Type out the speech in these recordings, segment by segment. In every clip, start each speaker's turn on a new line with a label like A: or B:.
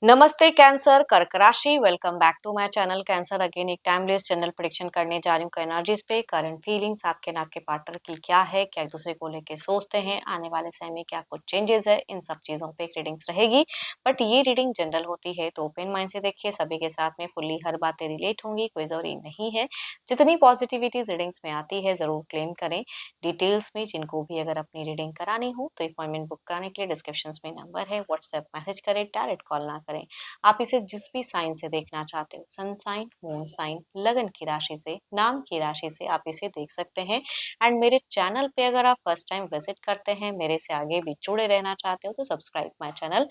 A: नमस्ते कैंसर कर्क राशि। Welcome back to my channel cancer. Again एक टाइमलेस जनरल प्रेडिक्शन करने जा रही हूँ एनर्जीज पे। करंट फीलिंग्स आपके और आपके पार्टनर की क्या है, क्या एक दूसरे को लेके सोचते हैं, आने वाले समय में क्या कुछ चेंजेस है, इन सब चीजों पे एक रीडिंग्स रहेगी। बट ये रीडिंग जनरल होती है तो ओपन माइंड से देखिए। सभी के साथ में फुल्ली हर बातें रिलेट होंगी, कोई जरूरी नहीं है। जितनी पॉजिटिविटी रीडिंग्स में आती है जरूर क्लेम करें। डिटेल्स में जिनको भी अगर अपनी रीडिंग करानी हो तो अपॉइंटमेंट बुक कराने के लिए डिस्क्रिप्शन में नंबर है, व्हाट्सएप मैसेज करें, डायरेक्ट कॉल ना करें। आप इसे जिस भी साइन से देखना चाहते हो, सन साइन, मून साइन, लगन की राशि से, नाम की राशि से आप इसे देख सकते हैं। एंड मेरे चैनल पे अगर आप फर्स्ट टाइम विजिट करते हैं, मेरे से आगे भी जुड़े रहना चाहते हो तो subscribe my channel,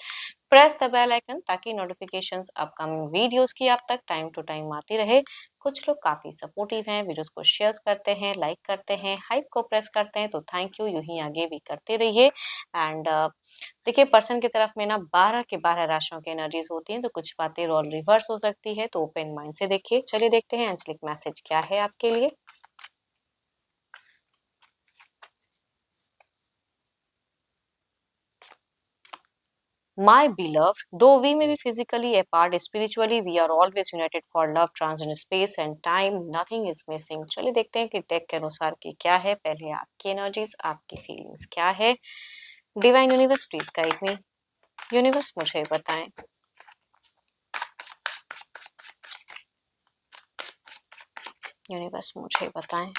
A: press the bell icon ताकि नोटिफिकेशंस अपकमिंग वीडियोस की आप तक टाइम टू टाइम आती रहे। कुछ लोग काफी सपोर्टिव हैं, वीडियोस को शेयर करते हैं, लाइक करते हैं, हाइप को प्रेस करते हैं, तो थैंक यू। यूं ही आगे भी करते रहिए। एंड देखिए, पर्सन की तरफ में ना 12 के 12 राशियों की एनर्जीज होती हैं, तो कुछ बातें रोल रिवर्स हो सकती है, तो ओपन माइंड से देखिए। चलिए देखते हैं एंजलिक मैसेज क्या है आपके लिए। My beloved, though we may be physically apart, spiritually we are always united for love, transcend space and time. Nothing is missing. चलिए देखते हैं कि डेक के अनुसार की क्या है। पहले आपकी एनर्जीज, आपकी फीलिंग्स क्या है। Divine universe please guide me. Universe मुझे बताएं। यूनिवर्स मुझे बताएं।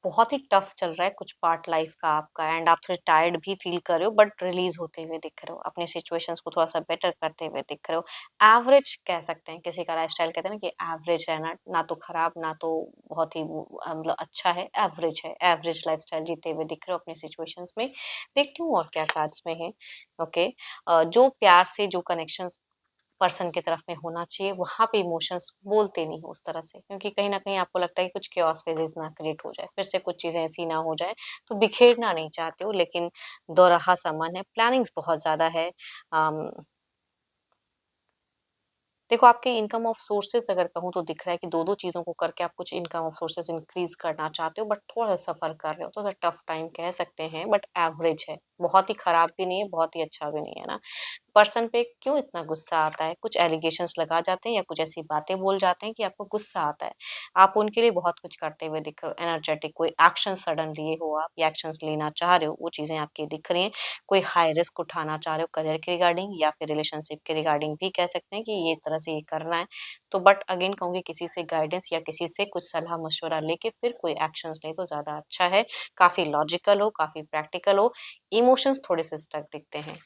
A: बहुत ही टफ चल रहा है कुछ पार्ट लाइफ का आपका। एंड आप थोड़े टायर्ड भी फील कर रहे हो, बट रिलीज होते हुए दिख रहे हो, अपने सिचुएशंस को थोड़ा सा बेटर करते हुए दिख रहे हो। एवरेज कह सकते हैं, किसी का लाइफस्टाइल कहते हैं ना कि एवरेज रहना, ना तो खराब ना तो बहुत ही मतलब अच्छा है, एवरेज है। एवरेज लाइफस्टाइल जीते हुए दिख रहे हो अपने सिचुएशंस में। देखती हूँ और क्या कार्ड्स में है। ओके। जो प्यार से जो कनेक्शन पर्सन की तरफ में होना चाहिए, वहां पे इमोशंस बोलते नहीं हो उस तरह से, क्योंकि कहीं ना कहीं आपको लगता है कि कुछ chaos फेजेस ना क्रिएट हो जाए, फिर से कुछ चीजें ऐसी ना हो जाए, तो बिखेरना नहीं चाहते हो। लेकिन दोराहा सामान है, प्लानिंग्स बहुत ज्यादा है। देखो, आपके इनकम ऑफ सोर्सेस अगर कहूँ तो दिख रहा है कि दो दो चीजों को करके आप कुछ इनकम ऑफ सोर्सेस इंक्रीज करना चाहते हो, बट थोड़ा सा सफर कर रहे हो, तो टफ टाइम कह सकते हैं। बट एवरेज है, बहुत ही खराब भी नहीं है, बहुत ही अच्छा भी नहीं है ना। पर्सन पे क्यों इतना गुस्सा आता है? कुछ एलिगेशंस लगा जाते हैं या कुछ ऐसी बातें बोल जाते हैं कि आपको गुस्सा आता है। आप उनके लिए बहुत कुछ करते हुए दिख रहे हो, एनर्जेटिक कोई एक्शन सडन लिए हो आप, या एक्शंस लेना चाह रहे हो, वो चीजें आपकी दिख रही हैं। कोई हाई रिस्क उठाना चाह रहे हो करियर के रिगार्डिंग या फिर रिलेशनशिप के रिगार्डिंग भी कह सकते हैं कि ये तरह से ये करना है। तो बट अगेन कहूंगी, किसी से गाइडेंस या किसी से कुछ सलाह मशवरा लेके फिर कोई एक्शंस ले तो ज्यादा अच्छा है। काफी लॉजिकल हो, काफी प्रैक्टिकल हो। इमोशंस थोड़े से स्टक दिखते हैं।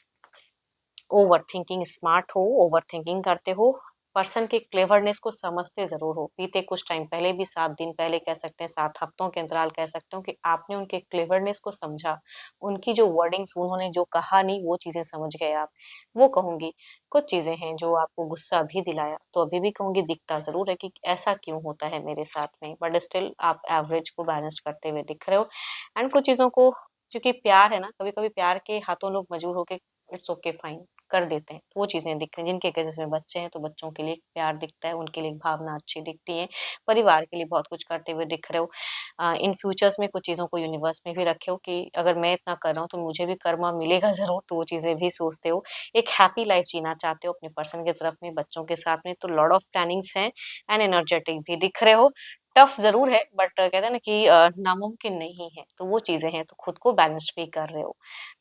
A: ओवर थिंकिंग स्मार्ट हो, ओवर थिंकिंग करते हो। पर्सन के क्लेवरनेस को समझते जरूर हो। बीते कुछ टाइम पहले भी, 7 दिन पहले कह सकते हैं, 7 हफ्तों के अंतराल कह सकते हो कि आपने उनके क्लेवरनेस को समझा। उनकी जो वर्डिंग्स, उन्होंने जो कहा नहीं, वो चीजें समझ गए आप। वो कहूंगी कुछ चीजें हैं जो आपको गुस्सा भी दिलाया, तो अभी भी कहूंगी दिखता जरूर है कि ऐसा क्यों होता है मेरे साथ में, बट स्टिल आप एवरेज को बैलेंस करते हुए दिख रहे हो। एंड कुछ चीजों को, क्योंकि प्यार है ना, कभी कभी प्यार के हाथों लोग मजबूर होके इट्स ओके फाइन कर देते हैं, तो वो चीजें दिख रही हैं। जिनके केसेस में बच्चे हैं तो बच्चों के लिए प्यार दिखता है, उनके लिए भावना अच्छी दिखती है। परिवार के लिए बहुत कुछ करते हुए दिख रहे हो। इन फ्यूचर्स में कुछ चीजों को यूनिवर्स में भी रखे हो कि अगर मैं इतना कर रहा हूँ तो मुझे भी कर्मा मिलेगा जरूर, तो वो चीजें भी सोचते हो। एक हैप्पी लाइफ जीना चाहते हो अपने पर्सन की तरफ में, बच्चों के साथ में, तो लॉर्ड ऑफ प्लानिंग्स हैं। एंड एनर्जेटिक भी दिख रहे हो। टफ जरूर है, बट कहते हैं ना कि नामुमकिन नहीं है, तो वो चीजें हैं, तो खुद को बैलेंस भी कर रहे हो।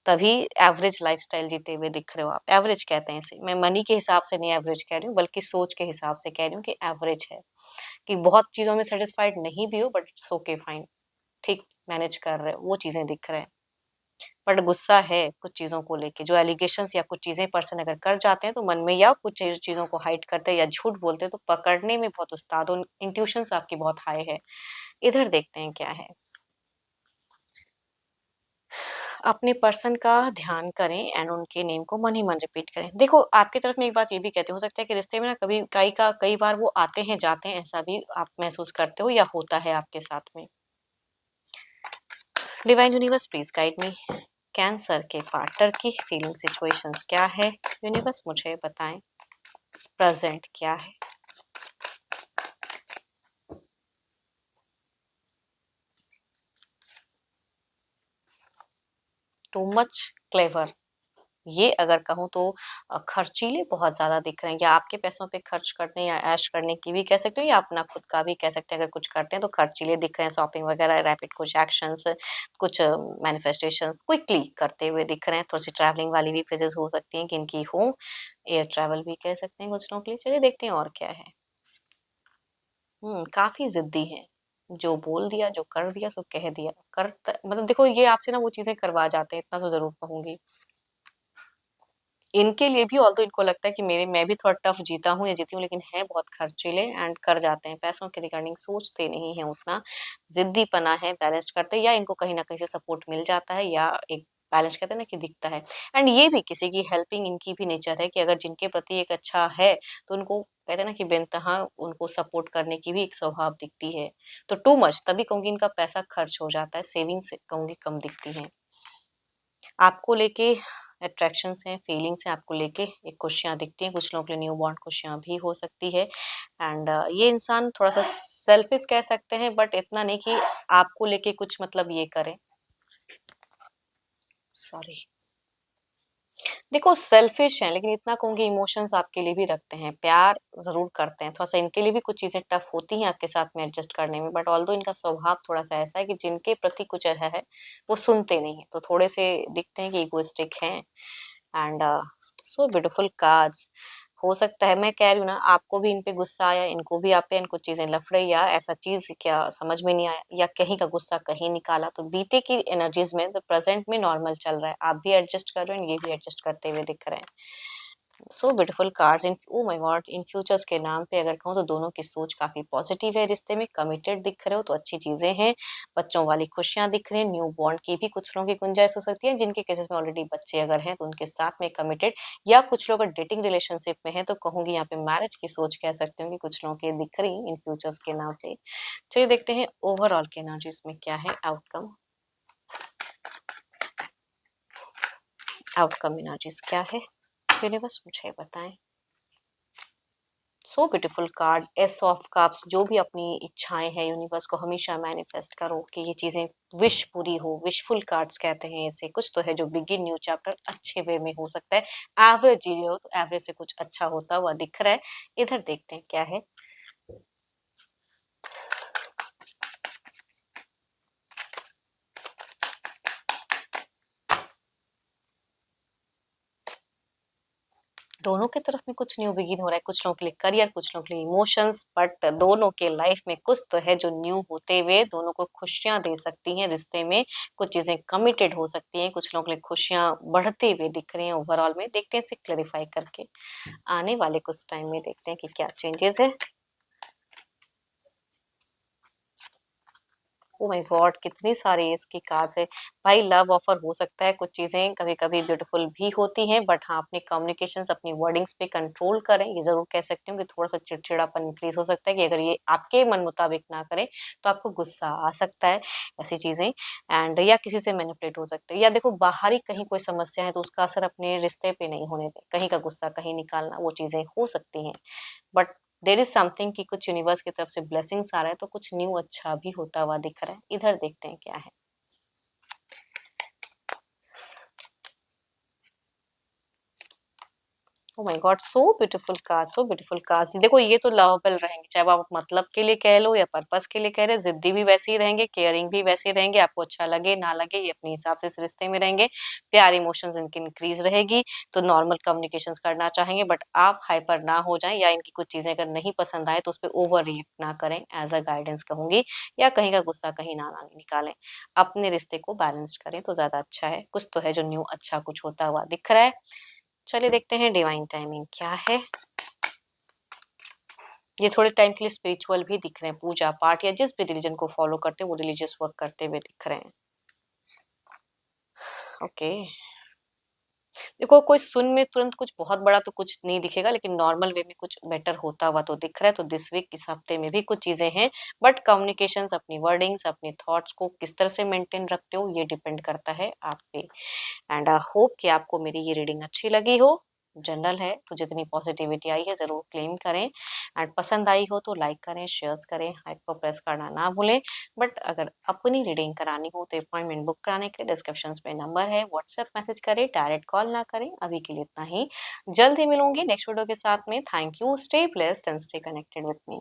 A: तभी एवरेज लाइफस्टाइल जीते हुए दिख रहे हो आप। एवरेज कहते हैं इसे, मैं मनी के हिसाब से नहीं एवरेज कह रही हूँ, बल्कि सोच के हिसाब से कह रही हूँ कि एवरेज है। कि बहुत चीजों में सेटिस्फाइड नहीं भी हो, बट इट्स ओके फाइन, ठीक मैनेज कर रहे हो, वो चीजें दिख रहे हैं। बट गुस्सा है कुछ चीजों को लेके, जो एलिगेशंस या कुछ चीजें पर्सन अगर कर जाते हैं तो मन में, या कुछ चीजों को हाइड करते हैं या झूठ बोलते हैं, तो पकड़ने में बहुत उस्ताद हो। इंट्यूशंस आपकी बहुत हाई है। इधर देखते हैं क्या है। अपने पर्सन का ध्यान करें एंड उनके नेम को मन ही मन रिपीट करें। देखो, आपकी तरफ में एक बात ये भी कहते हो सकता है कि रिश्ते में ना कभी कई बार वो आते हैं जाते हैं, ऐसा भी आप महसूस करते हो या होता है आपके साथ में। Divine universe please guide me. Cancer के पार्टनर की फीलिंग सिचुएशंस क्या है, यूनिवर्स मुझे बताएं। प्रेजेंट क्या है। टू मच क्लेवर, ये अगर कहूँ तो खर्चीले बहुत ज़्यादा दिख रहे हैं, या आपके पैसों पे खर्च करने या ऐश करने की भी कह सकते हो, या अपना खुद का भी कह सकते हैं। अगर कुछ करते हैं तो खर्चीले दिख रहे हैं, शॉपिंग वगैरह, रैपिड कुछ एक्शंस, कुछ मैनिफेस्टेशंस क्विकली करते हुए दिख रहे हैं। थोड़ी सी ट्रैवलिंग वाली भी फेजेस हो सकती हैं कि इनकी हो, एयर ट्रैवल भी कह सकते हैं कुछ लोगों के लिए। चलिए देखते हैं और क्या है। काफ़ी ज़िद्दी हैं, जो बोल दिया, जो कर दिया सो कह दिया। मतलब देखो ये आपसे ना वो चीज़ें करवा जाते हैं, इतना तो ज़रूर कहूँगी। इनके लिए भी ऑल्दो इनको लगता है कि मेरे मैं भी थोड़ा टफ जीता हूँ या जीती हूँ, लेकिन हैं बहुत खर्चीले एंड कर जाते हैं। पैसों के रिगार्डिंग सोचते नहीं हैं उतना, ज़िद्दीपना है, बैलेंस करते हैं, या इनको कहीं न कहीं से सपोर्ट मिल जाता है, या एक बैलेंस कहते हैं ना कि दिखता है। एंड ये भी किसी की हेल्पिंग इनकी भी नेचर है कि अगर जिनके प्रति एक अच्छा है, तो उनको कहते हैं ना कि बेइंतहा उनको सपोर्ट करने की भी एक स्वभाव दिखती है। तो टू मच तभी कहूँगी इनका पैसा खर्च हो जाता है, सेविंग्स कहूँगी कम दिखती हैं। आपको लेके अट्रैक्शंस हैं, फीलिंग्स हैं, आपको लेके एक खुशियाँ दिखती हैं, कुछ लोगों के लिए न्यू बॉर्न खुशियाँ भी हो सकती है। एंड ये इंसान थोड़ा-सा सेल्फिश कह सकते हैं, बट इतना नहीं कि आपको लेके कुछ मतलब ये करें। सॉरी। देखो सेल्फिश हैं, लेकिन इतना कहूँगी इमोशंस आपके लिए भी रखते हैं, प्यार ज़रूर करते हैं, थोड़ा-सा इनके लिए भी कुछ चीज़ें टफ होती हैं आपके साथ में एडजस्ट करने में, बट ऑल्दो इनका स्वभाव थोड़ा-सा ऐसा है कि जिनके प्रति कुछ है, वो सुनते नहीं हैं, तो थोड़े से दिखते हैं कि इगोइस्टिक हैं। And so beautiful cards. हो सकता है मैं कह रही हूँ ना, आपको भी इन पे गुस्सा आया, इनको भी आप पे कुछ चीजें लफड़े या ऐसा चीज क्या समझ में नहीं आया, या कहीं का गुस्सा कहीं निकाला, तो बीते की एनर्जीज में तो प्रेजेंट में नॉर्मल चल रहा है, आप भी एडजस्ट कर रहे हो, ये भी एडजस्ट करते हुए दिख रहे हैं। So beautiful cards in oh my God, in futures के नाम पे अगर कहूँ तो दोनों की सोच काफी पॉजिटिव है, रिश्ते में कमिटेड दिख रहे हो तो अच्छी चीजें हैं। बच्चों वाली खुशियां दिख रही हैं, न्यू बॉन्ड की भी कुछ लोगों की गुंजाइश हो सकती है, जिनके केसेस में ऑलरेडी बच्चे अगर हैं तो उनके साथ में कमिटेड, या कुछ लोग अगर डेटिंग रिलेशनशिप में हैं तो कहूंगी यहाँ पे मैरिज की सोच कह सकते हो कि कुछ लोगों की दिख रही इन फ्यूचर्स के नाम पे। चलिए देखते हैं ओवरऑल के एनर्जीज में क्या है आउटकम। आउटकम एनर्जीज क्या है, यूनिवर्स मुझे बताएं। So beautiful cards, S of cups, जो भी अपनी इच्छाएं हैं यूनिवर्स को हमेशा मैनिफेस्ट करो कि ये चीजें विश पूरी हो। विशफुल कार्ड्स कहते हैं इसे, कुछ तो है जो बिगिन न्यू चैप्टर अच्छे वे में हो सकता है। एवरेज चीजें हो तो एवरेज से कुछ अच्छा होता हुआ दिख रहा है। इधर देखते हैं क्या है। दोनों की तरफ में कुछ न्यू बिगिन हो रहा है, कुछ लोगों के लिए करियर, कुछ लोगों के लिए इमोशंस, बट दोनों के लाइफ में कुछ तो है जो न्यू होते हुए दोनों को खुशियां दे सकती हैं। रिश्ते में कुछ चीजें कमिटेड हो सकती हैं, कुछ लोगों के लिए खुशियां बढ़ते हुए दिख रही हैं। ओवरऑल में देखते हैं इसे क्लेरिफाई करके, आने वाले कुछ टाइम में देखते हैं कि क्या चेंजेस है। ओह माय गॉड, कितनी सारी इसकी कार्ड्स है। भाई लव ऑफर हो सकता है, कुछ चीजें कभी कभी ब्यूटीफुल भी होती हैं, बट हाँ अपने कम्युनिकेशंस अपनी वर्डिंग्स पे कंट्रोल करें। ये जरूर कह सकती हूँ कि थोड़ा सा चिड़चिड़ापन इंक्रीज हो सकता है, कि अगर ये आपके मन मुताबिक ना करें तो आपको गुस्सा आ सकता है, ऐसी चीजें। एंड या किसी से मैनिपुलेट हो सकते हैं, या देखो बाहरी कहीं कोई समस्या है तो उसका असर अपने रिश्ते पे नहीं होने दें, कहीं का गुस्सा कहीं निकालना, वो चीजें हो सकती हैं। बट देयर इज समथिंग कि कुछ यूनिवर्स की तरफ से ब्लेसिंग्स आ रहा है, तो कुछ न्यू अच्छा भी होता हुआ दिख रहा है। इधर देखते हैं क्या है। Oh my God, so beautiful card, so beautiful cards. देखो ये तो लवेबल रहेंगे, चाहे वो आप मतलब के लिए कह लो या पर्पस के लिए कह रहे हो। जिद्दी भी वैसे ही रहेंगे, केयरिंग भी वैसे ही रहेंगे, आपको अच्छा लगे ना लगे ये अपने हिसाब से इस रिश्ते में रहेंगे। प्यार इमोशंस इनकी इंक्रीज रहेगी, तो नॉर्मल कम्युनिकेशंस करना चाहेंगे, बट आप हाइपर ना हो जाएं, या इनकी कुछ चीजें अगर नहीं पसंद आए तो उस पर ओवर रिएक्ट ना करें, एज अ गाइडेंस कहूंगी। या कहीं का गुस्सा कहीं ना निकालें, अपने रिश्ते को बैलेंस करें तो ज्यादा अच्छा है। कुछ तो है जो न्यू अच्छा कुछ होता हुआ दिख रहा है। चलिए देखते हैं डिवाइन टाइमिंग क्या है। ये थोड़े टाइम के लिए स्पिरिचुअल भी दिख रहे हैं, पूजा पाठ या जिस भी रिलीजन को फॉलो करते हैं वो रिलीजियस वर्क करते हुए दिख रहे हैं। ओके, देखो कोई सुन में तुरंत कुछ बहुत बड़ा तो कुछ नहीं दिखेगा, लेकिन नॉर्मल वे में कुछ बेटर होता हुआ तो दिख रहा है। तो दिस वीक इस हफ्ते में भी कुछ चीजें हैं, बट कम्युनिकेशंस, अपनी वर्डिंग्स, अपने थॉट्स को किस तरह से मेंटेन रखते हो ये डिपेंड करता है आप पे। एंड आई होप कि आपको मेरी ये रीडिंग अच्छी लगी हो। जनरल है, तो जितनी पॉजिटिविटी आई है ज़रूर क्लेम करें एंड पसंद आई हो तो लाइक करें, शेयर्स करें, हाइप को प्रेस करना ना भूलें। बट अगर अपनी रीडिंग करानी हो तो अपॉइंटमेंट बुक कराने के लिए डिस्क्रिप्शंस में नंबर है, व्हाट्सएप मैसेज करें, डायरेक्ट कॉल ना करें। अभी के लिए इतना ही। जल्द ही मिलूँगी नेक्स्ट वीडियो के साथ में। Thank you, stay blessed and stay connected with me.